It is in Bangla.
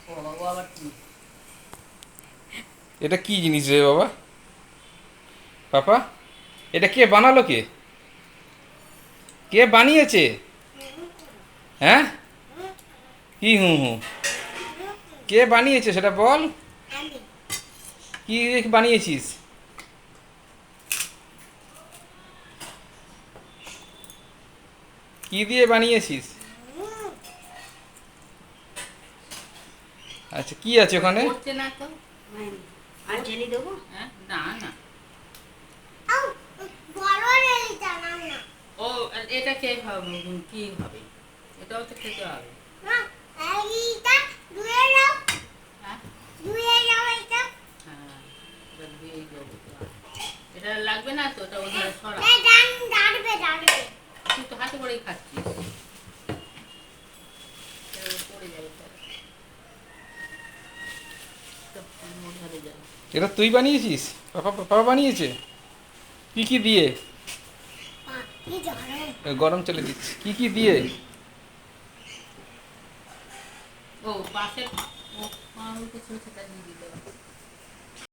ও বাবা আবার কি? এটা কি জিনিস রে বাবা? পাপা, এটা কে বানালো? কে কে বানিয়েছে? হ্যাঁ, কি হুম হুম? কে বানিয়েছে সেটা বল। কি বানিয়েছিস? কি দিয়ে বানিয়েছিস? আচ্ছা, কি আছে ওটা ওখানে? পড়ছে না তো। আর জেলি দেবো? হ্যাঁ, না না। ও, এটা কে খাবে? কি হবে? এটাও তো খেতে হবে। হ্যাঁ হ্যাঁ, এটা দিয়েই দেবো তো। এটা লাগবে না তো, ওটা ওধারে সরা। তুই তো হাতে করেই খাচ্ছিস। এটা পড়ে যাবে তো। তো ওধারে যাবে। এটা তুই বানিয়েছিস? পাপা পাপা বানিয়েছে? কি কি দিয়ে? গরম চলে দিচ্ছি। কি কি দিয়ে? ও পাশে, ও আমার কিছু সেটা দিয়ে দিতে হবে।